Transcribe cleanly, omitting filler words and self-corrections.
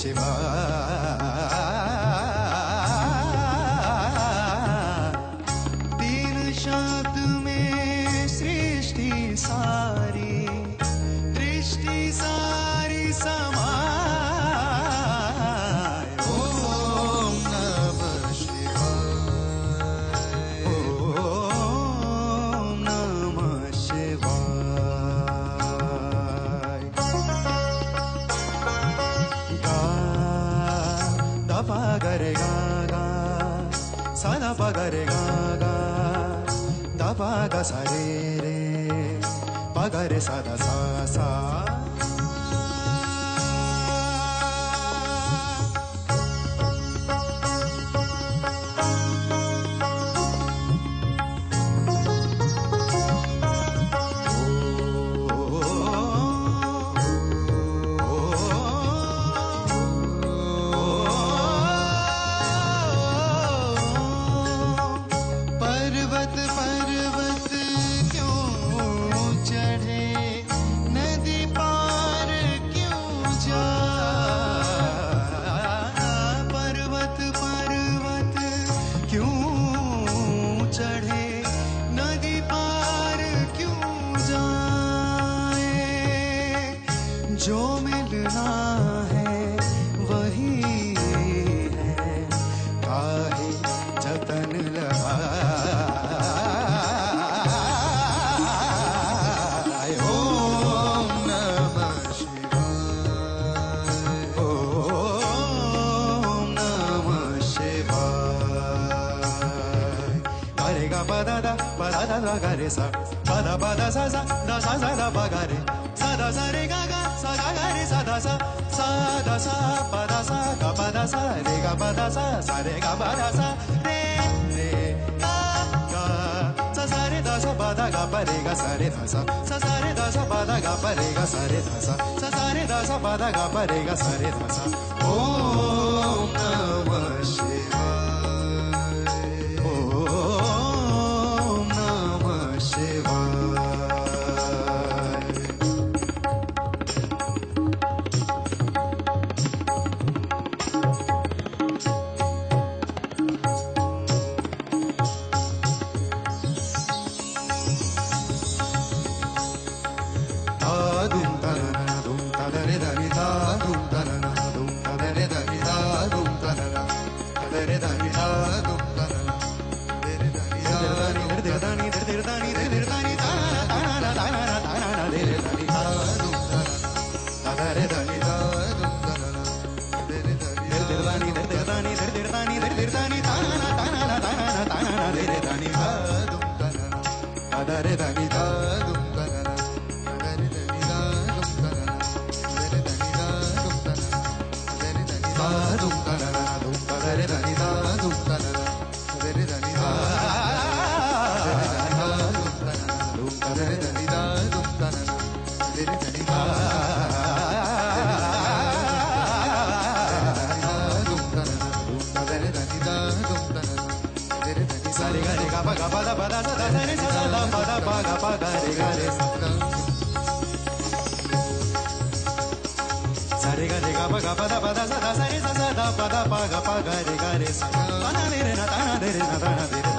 शिवाय। तीन शब्द में सृष्टि सारी, दृष्टि सारी समाय। ओम नमः शिवाय, ओम नमः शिवाय। गा दा पा गा रे गा गा, सा दा पा गा रे गा गा, दा पा गा सा रे रे, पा गा रे सा दा सा सा। पर्वत पर्वत क्यों चढ़े, नदी पार क्यों जाए। पर्वत पर्वत क्यों चढ़े, नदी पार क्यों जाए। जो मिलना है वही है, काहे जतन लगाए। ओम नमः शिवाय, ओम नमः शिवाय। गा रे गा पा दा दा गा रे सा, पा दा सा सा दा सा सा दा पा गा रे, सा दा सा रे गा गा सा गा गा रे सा दा सा, सा दा सा पा दा सा गा पा दा सा रे गा पा दा सा रे गा पा दा सा रे रे गा गा, सा सा रे दा सा पा दा गा पा रे गा सा रे दा सा, सा सा रे दा सा पा दा गा पा रे गा सा रे दा सा, सा सा रे दा सा पा दा गा पा रे गा सा रे दा सा। ओम नमः शिवाय, ओम नमः शिवाय। Dum ta na na dum ta da re da ni da, dum ta na na dum ta da re da ni da, dum ta na na da re da ni da, dum ta na na da re da ni da, da da ni da da ni da da ni da na na da na na da na na de re da ni da, dum ta na na da re da ni da, dum ta na na de re da ni da, da ni da da ni da ni da ni da na na da na na da na na da na na de re da ni da, dum ta na na da re da ni da, dum ta na na dum ta na na dum ta da re da ni da, dum ta na na de re da ni da, dum ta da re da ni da, dum ta na na de re da ni da, dum ta na na dum ta da re da ni da, dum ta na na de re da ni sa re ga pa da pa da sa da sa re sa da pa da pa ga re ga re sa da sa re ga pa da sa da sa re sa da pa da pa ga re sa, pa na de re na ta na de re na ta na de re